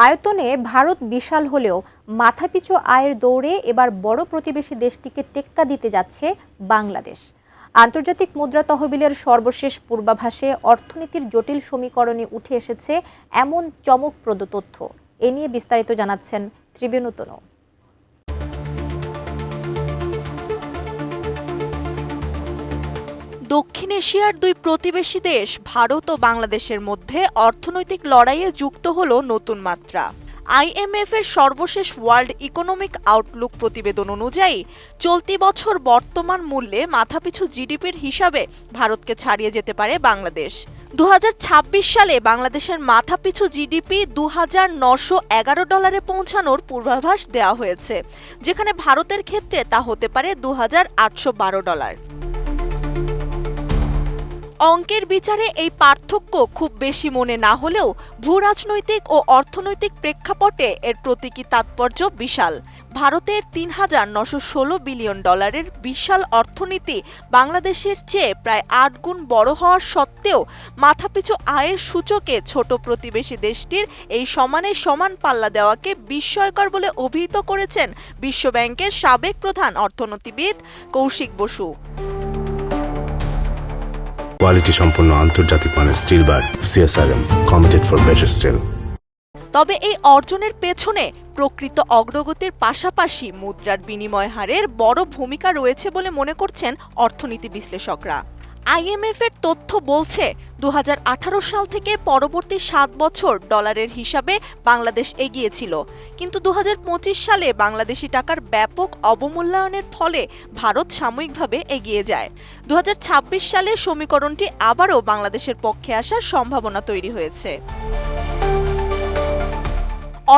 আয়তনে ভারত বিশাল হলেও মাথাপিছু আয়ের দৌড়ে এবার বড় প্রতিবেশী দেশটিকে টেক্কা দিতে যাচ্ছে বাংলাদেশ। আন্তর্জাতিক মুদ্রা তহবিলের সর্বশেষ পূর্বাভাসে অর্থনীতির জটিল সমীকরণে উঠে এসেছে এমন চমকপ্রদ তথ্য। এ নিয়ে বিস্তারিত জানাচ্ছেন ত্রিবেণী তনু। দক্ষিণ এশিয়ার দুই প্রতিবেশী দেশ ভারত ও বাংলাদেশের মধ্যে অর্থনৈতিক লড়াইয়ে যুক্ত হলো নতুন মাত্রা। IMF এর সর্বশেষ ওয়ার্ল্ড ইকোনমিক আউটলুক প্রতিবেদন অনুযায়ী চলতি বছর বর্তমান মূল্যে মাথাপিছু জিডিপির হিসাবে ভারতকে ছাড়িয়ে যেতে পারে বাংলাদেশ। 2026 সালে বাংলাদেশের মাথাপিছু জিডিপি $2,911 পৌঁছানোর পূর্বাভাস দেওয়া হয়েছে, যেখানে ভারতের ক্ষেত্রে তা হতে পারে $2,812। অঙ্কের বিচারে এই পার্থক্য খুব বেশি মনে না হলেও ভূরাজনৈতিক ও অর্থনৈতিক প্রেক্ষাপটে এর প্রতীকী তাৎপর্য বিশাল। ভারতের $3,916 বিলিয়ন বিশাল অর্থনীতি বাংলাদেশের চেয়ে প্রায় 8 গুণ বড় হওয়ার সত্ত্বেও মাথাপিছু আয়ের সূচকে ছোট প্রতিবেশী দেশটির এই সমানে সমান পাল্লা দেওয়াকে বিস্ময়কর বলে অভিহিত করেছেন বিশ্বব্যাংকের সাবেক প্রধান অর্থনীতিবিদ কৌশিক বসু। কোয়ালিটি সম্পন্ন আন্তর্জাতিক মানের still bar CSRM, committed for better still. তবে এই অর্জনের পেছনে প্রকৃত অগ্রগতির পাশাপাশি মুদ্রার বিনিময় হারের বড় ভূমিকা রয়েছে বলে মনে করছেন অর্থনীতি বিশ্লেষকরা। IMF এর তথ্য বলছে 2018 সাল থেকে পরবর্তী 7 বছর ডলারের হিসাবে বাংলাদেশ এগিয়ে ছিল, কিন্তু 2025 সালে বাংলাদেশি টাকার ব্যাপক অবমূল্যায়নের ফলে ভারত সাময়িকভাবে এগিয়ে যায়। 2026 সালে সমীকরণটি আবারও বাংলাদেশের পক্ষে আসার সম্ভাবনা তৈরি হয়েছে।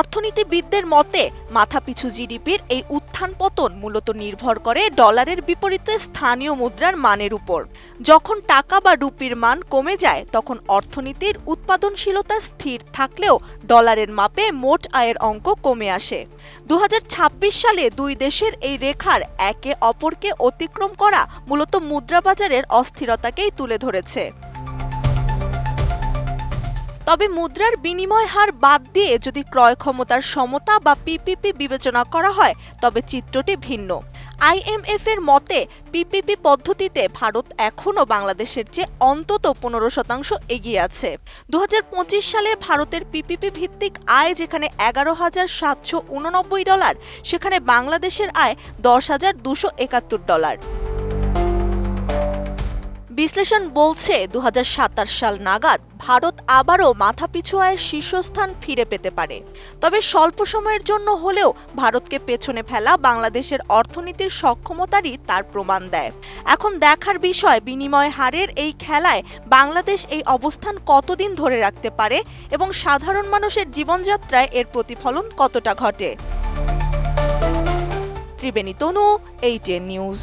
অর্থনীতিবিদদের মতে মাথাপিছু জিডিপির এই উত্থান পতন মূলত নির্ভর করে ডলারের বিপরীতে স্থানীয় মুদ্রার মানের উপর। যখন টাকা বা রুপির মান কমে যায় তখন অর্থনীতির উৎপাদনশীলতা স্থির থাকলেও ডলারের মাপে মোট আয়ের অঙ্ক কমে আসে। 2026 সালে দুই দেশের এই রেখার একে অপরকে অতিক্রম করা মূলত মুদ্রাবাজারের অস্থিরতাকেই তুলে ধরেছে। তবে মুদ্রার বিনিময় হার বাদ দিয়ে যদি ক্রয় ক্ষমতার সমতা বা PPP বিবেচনা করা হয় তবে চিত্রটি ভিন্ন। IMF এর মতে PPP পদ্ধতিতে ভারত এখনও বাংলাদেশের চেয়ে অন্তত 15% এগিয়ে আছে। 2025 সালে ভারতের PPP ভিত্তিক আয় যেখানে $11,789, সেখানে বাংলাদেশের আয় $10,271। বিশ্লেষণ বলছে 2027 সাল নাগাদ ভারত আবারও মাথাপিছু আয়ের শীর্ষস্থান ফিরে পেতে পারে। তবে স্বল্প সময়ের জন্য হলেও ভারতকে পেছনে ফেলা বাংলাদেশের অর্থনীতির সক্ষমতারই তার প্রমাণ দেয়। এখন দেখার বিষয় বিনিময় হারের এই খেলায় বাংলাদেশ এই অবস্থান কতদিন ধরে রাখতে পারে এবং সাধারণ মানুষের জীবনযাত্রায় এর প্রতিফলন কতটা ঘটে। ত্রিবেণী তনু, ATN নিউজ।